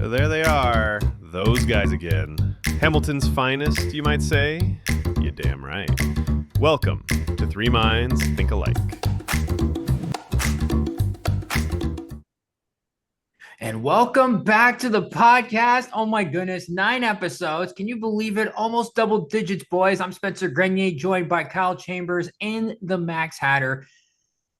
There they are, those guys again. Hamilton's finest, you might say? You damn right. Welcome to Three Minds Think Alike. And welcome back to the podcast. Oh my goodness, 9 episodes. Can you believe it? Almost double digits, boys. I'm Spencer Grenier, joined by Kyle Chambers and the Max Hatter.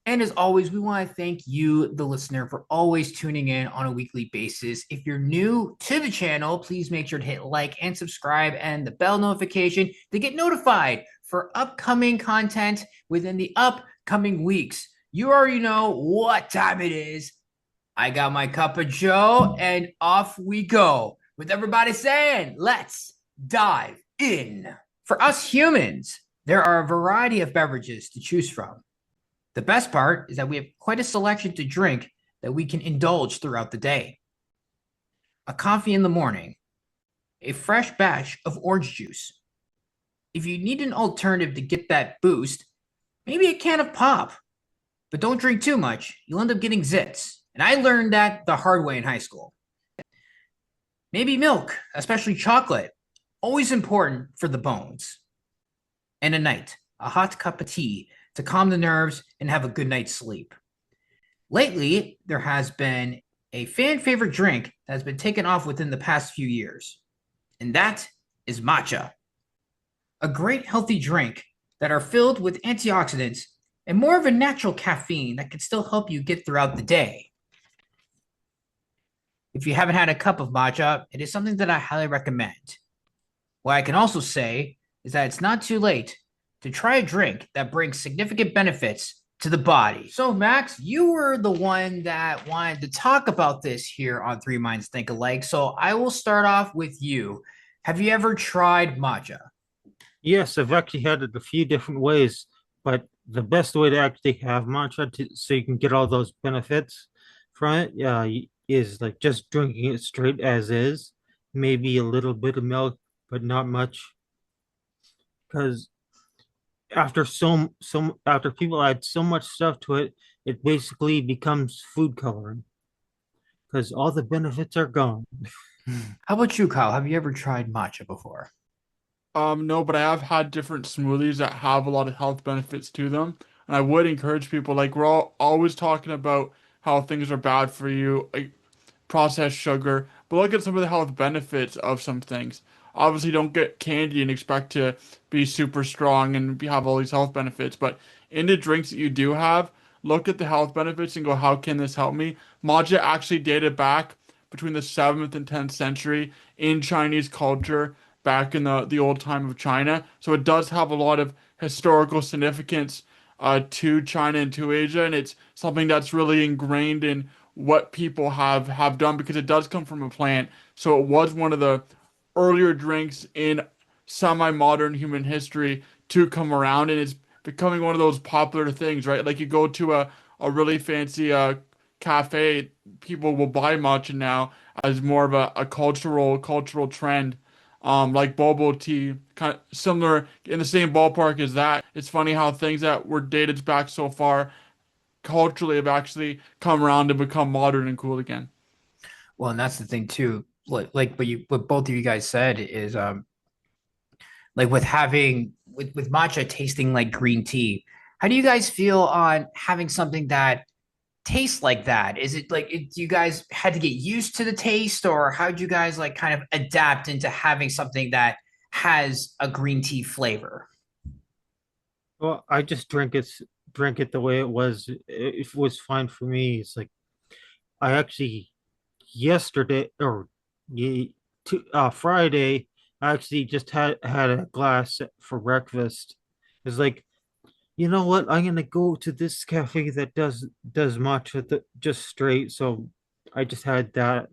And as always, we want to thank you, the listener, for always tuning in on a weekly basis. If you're new to the channel, please make sure to hit like and subscribe and the bell notification to get notified for upcoming content within the upcoming weeks. You already know what time it is. I got my cup of Joe, and off we go. With everybody saying, let's dive in. For us humans, there are a variety of beverages to choose from. The best part is that we have quite a selection to drink that we can indulge throughout the day. A coffee in the morning, a fresh batch of orange juice. If you need an alternative to get that boost, maybe a can of pop. But don't drink too much, you'll end up getting zits. And I learned that the hard way in high school. Maybe milk, especially chocolate, always important for the bones. And at night, a hot cup of tea to calm the nerves and have a good night's sleep. Lately, there has been a fan favorite drink that has been taken off within the past few years, and that is matcha. A great healthy drink that are filled with antioxidants and more of a natural caffeine that can still help you get throughout the day. If you haven't had a cup of matcha, it is something that I highly recommend. What I can also say is that it's not too late to try a drink that brings significant benefits to the body. So, Max, you were the one that wanted to talk about this here on Three Minds Think Alike. So I will start off with you. Have you ever tried matcha? Yes, I've actually had it a few different ways, but the best way to actually have matcha so you can get all those benefits from it, is like just drinking it straight as is, maybe a little bit of milk, but not much. Because after people add so much stuff to it, it basically becomes food coloring because all the benefits are gone. How about you, Kyle? Have you ever tried matcha before? No, but I have had different smoothies that have a lot of health benefits to them. And I would encourage people, like we're all always talking about how things are bad for you, like processed sugar, but look at some of the health benefits of some things. Obviously, don't get candy and expect to be super strong and have all these health benefits, but in the drinks that you do have, look at the health benefits and go, how can this help me? Matcha actually dated back between the 7th and 10th century in Chinese culture back in the old time of China. So it does have a lot of historical significance to China and to Asia, and it's something that's really ingrained in what people have done because it does come from a plant. So it was one of the earlier drinks in semi-modern human history to come around, and it's becoming one of those popular things, right? Like you go to a really fancy cafe, people will buy matcha now as more of a cultural trend. Like boba tea, kind of similar in the same ballpark as that. It's funny how things that were dated back so far culturally have actually come around to become modern and cool again. Well, and that's the thing too. What both of you guys said is like with matcha tasting like green tea. How do you guys feel on having something that tastes like that? Is it like you guys had to get used to the taste, or how did you guys like kind of adapt into having something that has a green tea flavor? Well, I just drink it the way it was. It was fine for me. It's like I actually yesterday or Friday, I actually just had a glass for breakfast. It's like, you know what? I'm gonna go to this cafe that does matcha just straight. So I just had that.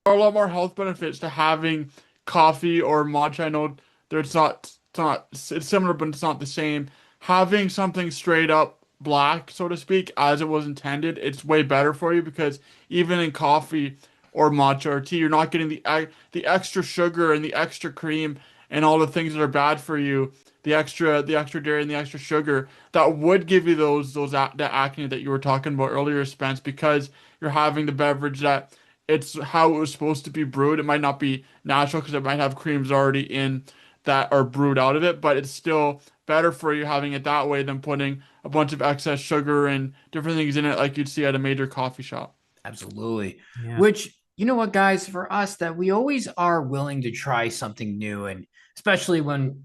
There are a lot more health benefits to having coffee or matcha. I know it's similar, but it's not the same. Having something straight up black, so to speak, as it was intended, it's way better for you because even in coffee or matcha or tea, you're not getting the extra sugar and the extra cream and all the things that are bad for you. The extra dairy and the extra sugar that would give you the acne that you were talking about earlier, Spence, because you're having the beverage that it's how it was supposed to be brewed. It might not be natural because it might have creams already in that are brewed out of it, but it's still better for you having it that way than putting a bunch of excess sugar and different things in it like you'd see at a major coffee shop. Absolutely. Yeah. Which, you know what, guys, for us, that we always are willing to try something new, and especially when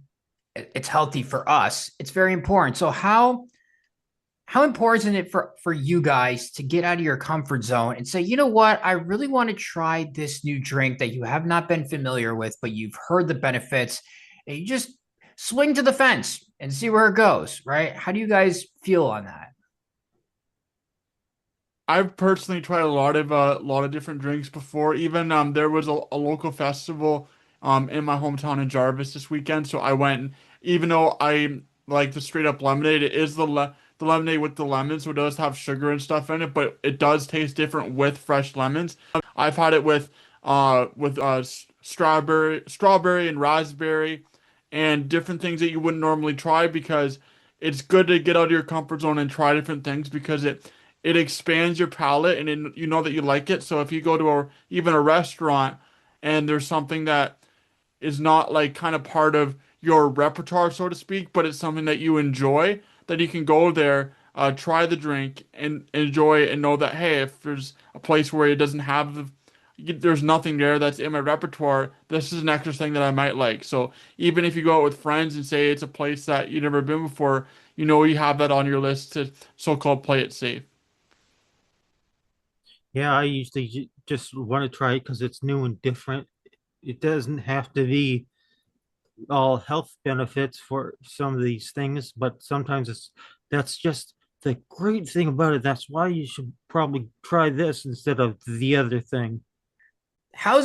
it's healthy for us, it's very important. So how important is it for you guys to get out of your comfort zone and say, you know what, I really want to try this new drink that you have not been familiar with, but you've heard the benefits, and you just swing to the fence and see where it goes, right? How do you guys feel on that? I've personally tried a lot of different drinks before. Even there was a local festival in my hometown in Jarvis this weekend, so I went. And even though I like the straight up lemonade, it is the lemonade with the lemon, so it does have sugar and stuff in it, but it does taste different with fresh lemons. I've had it with strawberry and raspberry, and different things that you wouldn't normally try because it's good to get out of your comfort zone and try different things because it expands your palate and you know that you like it. So if you go to even a restaurant and there's something that is not like kind of part of your repertoire, so to speak, but it's something that you enjoy, then you can go there, try the drink and enjoy it and know that, hey, if there's a place where it doesn't have there's nothing there that's in my repertoire, this is an extra thing that I might like. So even if you go out with friends and say it's a place that you've never been before, you know you have that on your list to so-called play it safe. Yeah, I usually just want to try it because it's new and different. It doesn't have to be all health benefits for some of these things, but sometimes that's just the great thing about it. That's why you should probably try this instead of the other thing. How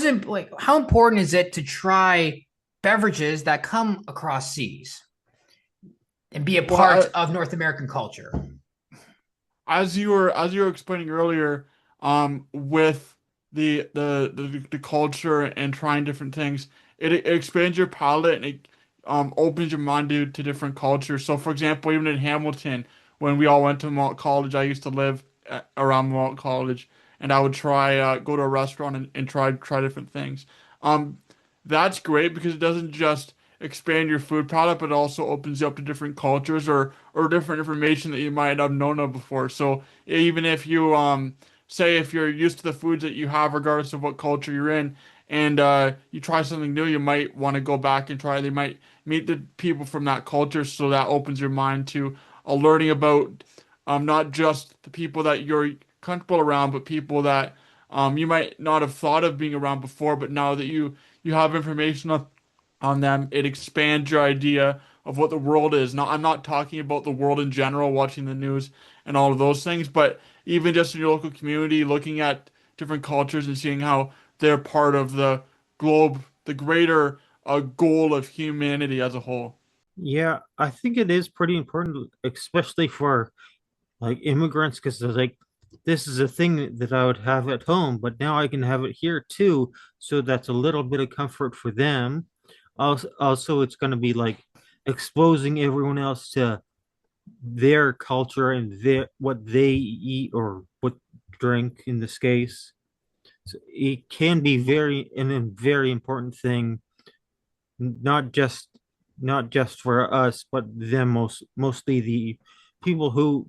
important is it to try beverages that come across seas and be a Well, part of North American culture? as you were explaining earlier, with the culture and trying different things, it expands your palate and it opens your mind to different cultures. So, for example, even in Hamilton, when we all went to Malt College, I used to live around Malt College, and I would try go to a restaurant and try different things. Um, that's great because it doesn't just expand your food palette, but also opens you up to different cultures or different information that you might have known of before. So even if you say if you're used to the foods that you have, regardless of what culture you're in, and you try something new, you might want to go back and try. They might meet the people from that culture, so that opens your mind to learning about not just the people that you're comfortable around, but people that you might not have thought of being around before, but now that you have information on them, it expands your idea of what the world is. Now, I'm not talking about the world in general, watching the news and all of those things, but even just in your local community, looking at different cultures and seeing how they're part of the globe, the greater goal of humanity as a whole. Yeah, I think it is pretty important, especially for like immigrants, because they're like, this is a thing that I would have at home, but now I can have it here too. So that's a little bit of comfort for them. Also it's going to be like exposing everyone else to their culture and what they eat or what drink in this case. So it can be a very important thing, not just not just for us, but them mostly the people who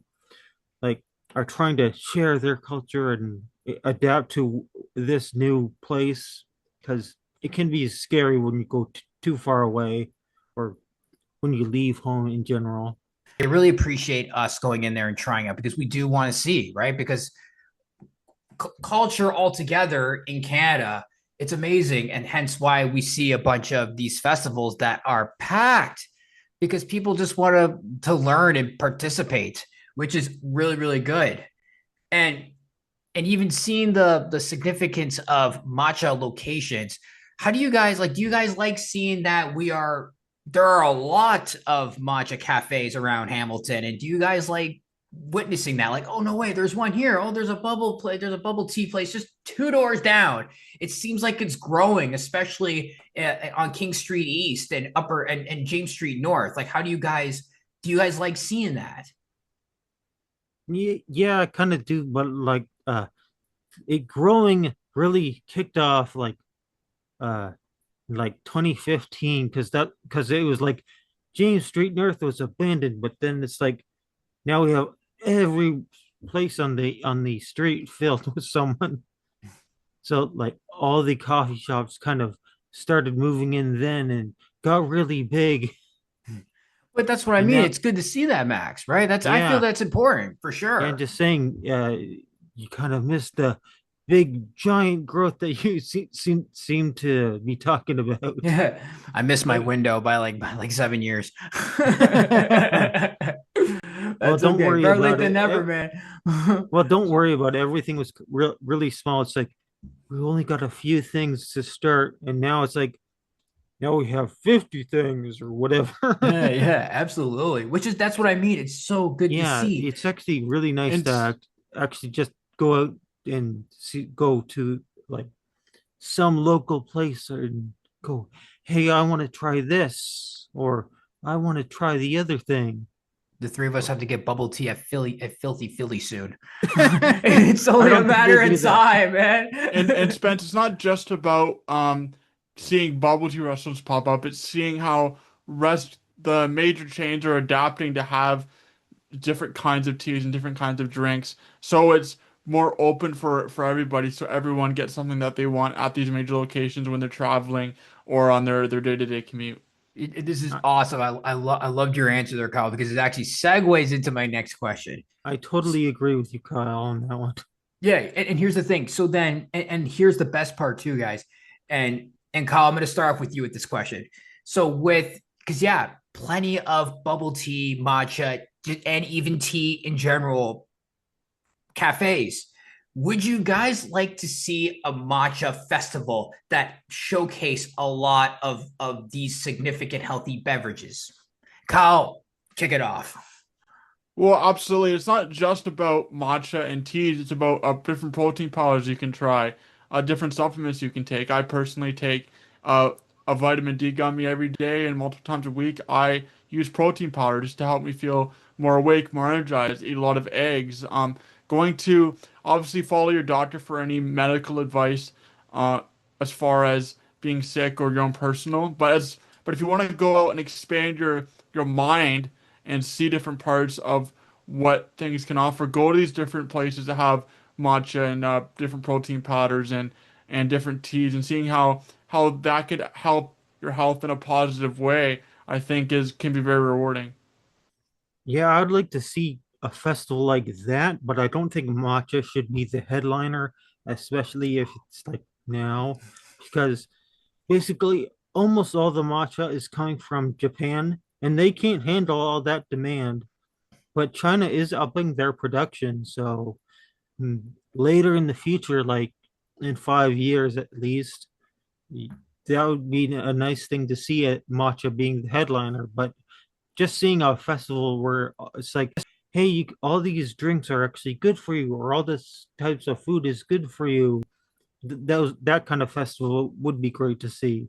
like are trying to share their culture and adapt to this new place because it can be scary when you go too far away or when you leave home in general. They really appreciate us going in there and trying out because we do want to see, right? Because culture altogether in Canada, it's amazing. And hence why we see a bunch of these festivals that are packed because people just want to learn and participate, which is really, really good. And even seeing the significance of matcha locations. How do you guys like? Do you guys like seeing that there are a lot of matcha cafes around Hamilton, and do you guys like witnessing that? Like, oh no way, there's one here. Oh, there's a bubble tea place just two doors down. It seems like it's growing, especially on King Street East and Upper and James Street North. Like, how do you guys like seeing that? Yeah, I kind of do, but like it growing really kicked off uh like 2015 because it was like James Street North was abandoned, but then it's like now we have every place on the street filled with someone. So like all the coffee shops kind of started moving in then and got really big. But that's what I And mean. now, It's good to see that, Max, right? I feel yeah, that's important for yeah, and sure. just saying, you kind of missed the big giant growth that you seem to be talking about. Yeah. I missed my But window by like 7 years. Well, That's don't okay. worry Better late about than it. never, man. Well, don't worry about it. Everything was really small. It's like we only got a few things to start, and now it's like now we have 50 things or whatever. Yeah, yeah, absolutely. That's what I mean. It's so good to Yeah, see. it's actually really nice and to actually just go out and go to like some local place and go, hey, I want to try this, or I want to try the other thing. The three of us Or, have to get bubble tea at Filthy Philly soon. It's I only a don't think they matter do of that. time, and man. Spence, it's not just about seeing bubble tea restaurants pop up. It's seeing how rest the major chains are adapting to have different kinds of teas and different kinds of drinks. So it's more open for everybody, so everyone gets something that they want at these major locations when they're traveling or on their day-to-day commute. This is I, awesome. I loved your answer there, Kyle, because it actually segues into my next question. I totally agree with you, Kyle, on that one. Yeah, and here's the thing. So then, and here's the best part too, guys. And Kyle, I'm going to start off with you with this question. So because yeah, plenty of bubble tea, matcha, and even tea in general cafes. Would you guys like to see a matcha festival that showcase a lot of these significant healthy beverages? Kyle, kick it off. Well, absolutely. It's not just about matcha and teas. It's about different protein powders you can try, different supplements you can take. I personally take uh, a vitamin D gummy every day and multiple times a week. I use protein powder just to help me feel more awake, more energized. Eat a lot of eggs. Going to obviously follow your doctor for any medical advice, uh, as far as being sick or your own personal. But if you want to go out and expand your mind and see different parts of what things can offer. Go to these different places that have matcha and different protein powders and different teas, and seeing how that could help your health in a positive way. I think is can be very rewarding. Yeah, I'd like to see a festival like that, but I don't think matcha should be the headliner, especially if it's like now, because basically almost all the matcha is coming from Japan, and they can't handle all that demand. But China is upping their production, so later in the future, like in 5 years at least, that would be a nice thing to see at matcha being the headliner. But just seeing a festival where it's like, hey, all these drinks are actually good for you, or all this types of food is good for you. That kind of festival would be great to see.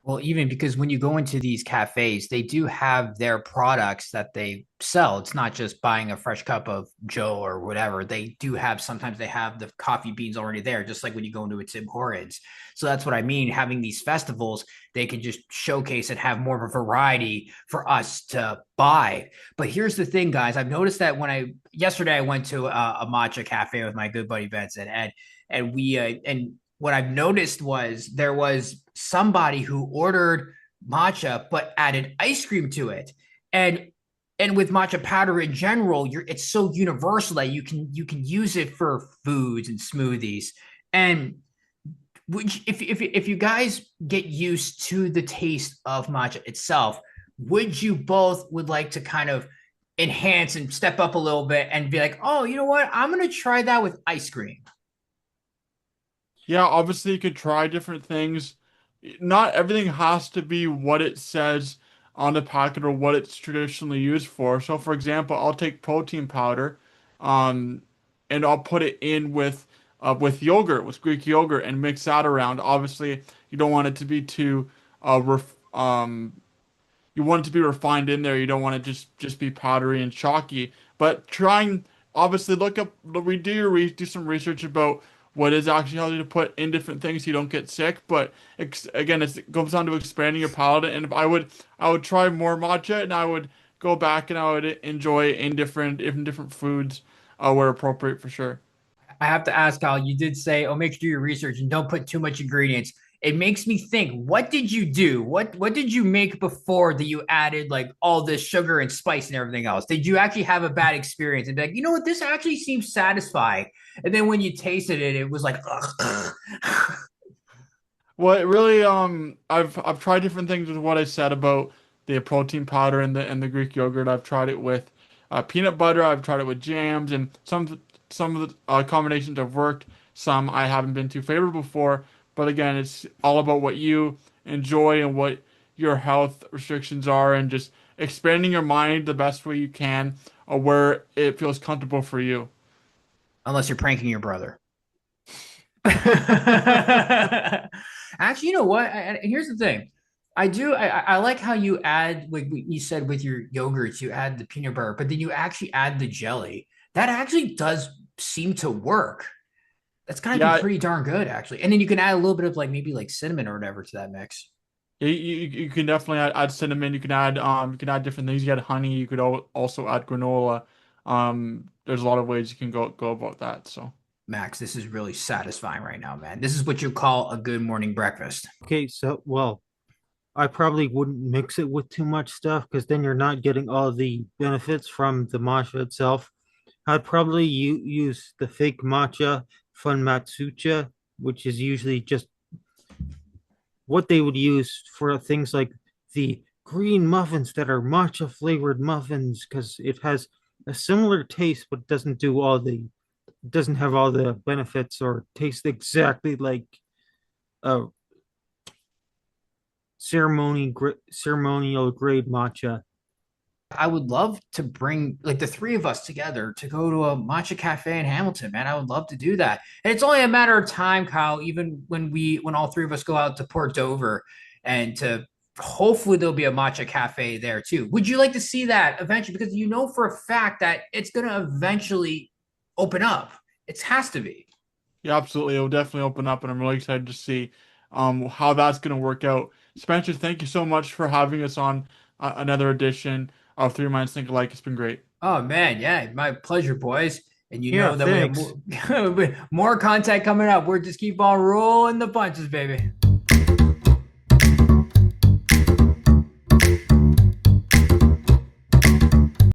Well, even because when you go into these cafes, they do have their products that they sell. It's not just buying a fresh cup of Joe or whatever. They do have sometimes they have the coffee beans already there, just like when you go into a Tim Hortons. So that's what I mean. Having these festivals, they can just showcase and have more of a variety for us to buy. But here's the thing, guys. I've noticed that when yesterday I went to a matcha cafe with my good buddy Benson, and we and what I've noticed was there was somebody who ordered matcha but added ice cream to it. And with matcha powder in general, it's so universal that you can use it for foods and smoothies. And if you guys get used to the taste of matcha itself, would like to kind of enhance and step up a little bit and be like, oh, you know what? I'm gonna try that with ice cream. Yeah, obviously you could try different things. Not everything has to be what it says on the packet or what it's traditionally used for. So, for example, I'll take protein powder, um, and I'll put it in with yogurt, with Greek yogurt, and mix that around. Obviously, you don't want it to be too you want it to be refined in there. You don't want it just be powdery and chalky. But trying obviously look up do some research about what is actually healthy to put in different things so you don't get sick. But again, it comes down to expanding your palate. And if I would try more matcha, and I would go back and I would enjoy in different foods where appropriate for sure. I have to ask, Kyle, you did say, oh, make sure you do your research and don't put too much ingredients. It makes me think, what did you do? What did you make before that you added like all this sugar and spice and everything else? Did you actually have a bad experience and be like, you know what, this actually seems satisfying? And then when you tasted it, it was like, ugh. Well, it really, I've tried different things with what I said about the protein powder and the Greek yogurt. I've tried it with peanut butter. I've tried it with jams, and some of the combinations have worked. Some I haven't been too favorable for. But again, it's all about what you enjoy and what your health restrictions are, and just expanding your mind the best way you can, where it feels comfortable for you. Unless you're pranking your brother. Actually, you know what? Here's the thing. I like how you add, like you said with your yogurts, you add the peanut butter, but then you actually add the jelly. That actually does seem to work. That's gotta be Yeah, pretty darn good, actually. And then you can add a little bit of like maybe like cinnamon or whatever to that mix. you can definitely add cinnamon. You can add different things. You add honey. You could also add granola. There's a lot of ways you can go about that. So Max, this is really satisfying right now, man. This is what you call a good morning breakfast. Okay, so well, I probably wouldn't mix it with too much stuff because then you're not getting all the benefits from the matcha itself. I'd probably use the fake matcha fun matsucha, which is usually just what they would use for things like the green muffins that are matcha flavored muffins because it has a similar taste but doesn't have all the benefits or taste exactly like a ceremonial grade matcha. I would love to bring like the three of us together to go to a matcha cafe in Hamilton, man. I would love to do that. And it's only a matter of time, Kyle, even when all three of us go out to Port Dover and to hopefully there'll be a matcha cafe there too. Would you like to see that eventually? Because you know for a fact that it's gonna eventually open up. It has to be. yeah, absolutely, it will definitely open up, and I'm really excited to see how that's going to work out. Spencer, thank you so much for having us on another edition of Three Minds Think Alike. It's been great. Oh man, yeah, my pleasure, boys. And you Yeah, know that we have thanks. more, more content coming up. We're just keep on rolling the punches, baby.